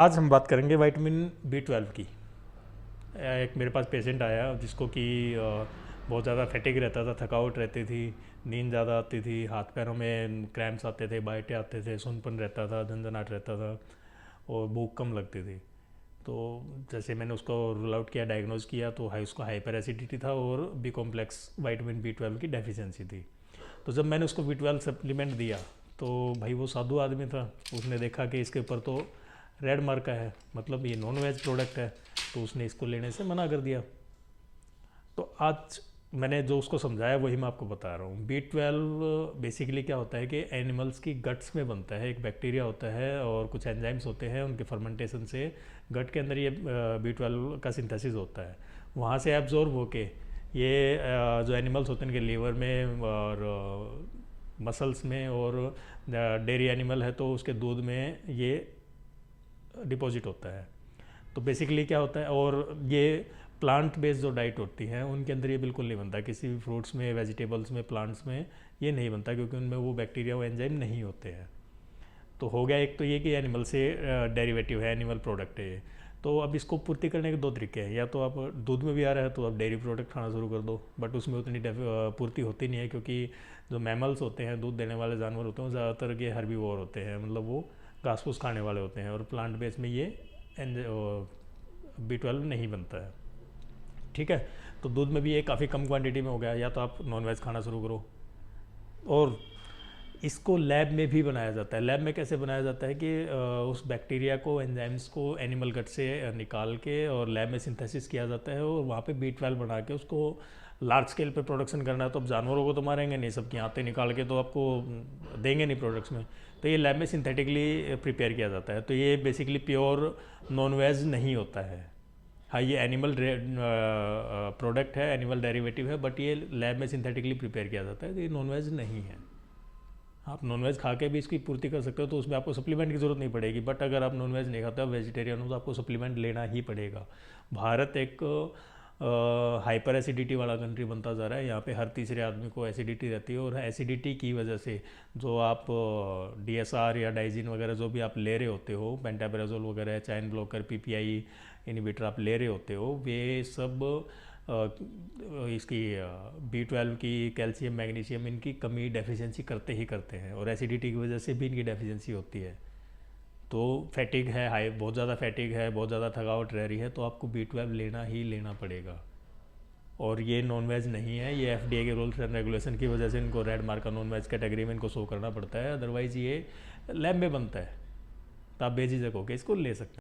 आज हम बात करेंगे विटामिन B12 की। एक मेरे पास पेशेंट आया जिसको कि बहुत ज़्यादा फैटिग रहता था, थकावट रहती थी, नींद ज़्यादा आती थी, हाथ पैरों में क्रैम्प्स आते थे, बाइटें आते थे, सुनपन रहता था, झंझनाहट रहता था और भूख कम लगती थी। तो जैसे मैंने उसको रूल आउट किया, डायग्नोज किया, तो उसको हाइपर एसिडिटी था और बी कॉम्प्लेक्स विटामिन B12 की डेफिशिएंसी थी। तो जब मैंने उसको B12 सप्लीमेंट दिया तो भाई वो साधु आदमी था, उसने देखा कि इसके ऊपर तो रेड मार्क का है, मतलब ये नॉन वेज प्रोडक्ट है, तो उसने इसको लेने से मना कर दिया। तो आज मैंने जो उसको समझाया वही मैं आपको बता रहा हूँ। B12 बेसिकली क्या होता है कि एनिमल्स की गट्स में बनता है, एक बैक्टीरिया होता है और कुछ एंजाइम्स होते हैं, उनके फर्मेंटेशन से गट के अंदर ये B12 का सिंथेसिस होता है। वहाँ से एब्जॉर्ब होके ये जो एनिमल्स होते हैं इनके लीवर में और मसल्स में, और डेयरी एनिमल है तो उसके दूध में ये डिपॉजिट होता है। तो बेसिकली क्या होता है, और ये प्लांट बेस्ड जो डाइट होती है उनके अंदर ये बिल्कुल नहीं बनता, किसी भी फ्रूट्स में, वेजिटेबल्स में, प्लांट्स में ये नहीं बनता, क्योंकि उनमें वो बैक्टीरिया, वो एंजाइम नहीं होते हैं। तो हो गया एक तो ये कि एनिमल से डेरिवेटिव है, एनिमल प्रोडक्ट है ये। तो अब इसको पूर्ति करने के दो तरीके हैं, या तो आप दूध में भी आ रहा है तो आप डेयरी प्रोडक्ट खाना शुरू कर दो, बट उसमें उतनी पूर्ति होती नहीं है, क्योंकि जो मैमल्स होते हैं, दूध देने वाले जानवर होते हैं, वो ज़्यादातर ये हर्बीवोर होते हैं, मतलब वो घास फूस खाने वाले होते हैं, और प्लांट बेस में ये B12 नहीं बनता है। ठीक है, तो दूध में भी ये काफ़ी कम क्वांटिटी में हो गया, या तो आप नॉन वेज खाना शुरू करो। और इसको लैब में भी बनाया जाता है। लैब में कैसे बनाया जाता है कि उस बैक्टीरिया को, एंजाइम्स को एनिमल गट से निकाल के और लैब में सिंथेसिस किया जाता है, और वहाँ पे B12 बना के उसको लार्ज स्केल पे प्रोडक्शन करना है। तो अब जानवरों को तो मारेंगे नहीं, सबकी आंतें निकाल के तो आपको देंगे नहीं प्रोडक्ट्स में, तो ये लैब में सिंथेटिकली प्रिपेयर किया जाता है। तो ये बेसिकली प्योर नॉन वेज नहीं होता है। हाँ, ये एनिमल प्रोडक्ट है, एनिमल डेरिवेटिव है, बट ये लैब में सिंथेटिकली प्रिपेयर किया जाता है, तो ये नॉन वेज नहीं है। आप नॉनवेज खा के भी इसकी पूर्ति कर सकते हो, तो उसमें आपको सप्लीमेंट की ज़रूरत नहीं पड़ेगी। बट अगर आप नॉनवेज नहीं खाते हो, वेजिटेरियन हो, तो आपको सप्लीमेंट लेना ही पड़ेगा। भारत एक हाइपर एसिडिटी वाला कंट्री बनता जा रहा है। यहाँ पे हर तीसरे आदमी को एसिडिटी रहती है, और एसिडिटी की वजह से जो आप DSR या डाइजिन वगैरह जो भी आप ले रहे होते हो, पेंटाबराजोल वगैरह, चाइन ब्लॉकर, PPI इनहिबिटर आप ले रहे होते हो, वे सब इसकी B12 की, कैल्शियम, मैग्नीशियम, इनकी कमी, डेफिशिएंसी करते ही करते हैं, और एसिडिटी की वजह से भी इनकी डेफिशिएंसी होती है। तो फैटिग है, हाई, बहुत ज़्यादा फैटिग है, बहुत ज़्यादा थकावट रह रही है, तो आपको B12 लेना ही लेना पड़ेगा। और ये नॉन वेज नहीं है, ये FDA के रूल्स एंड रेगुलेशन की वजह से इनको रेड मार्क का नॉन वेज कैटेगरी में इनको शो करना पड़ता है, अदरवाइज़ ये लैब में बनता है, तो आप बेझिझक होकर इसको ले सकते हैं।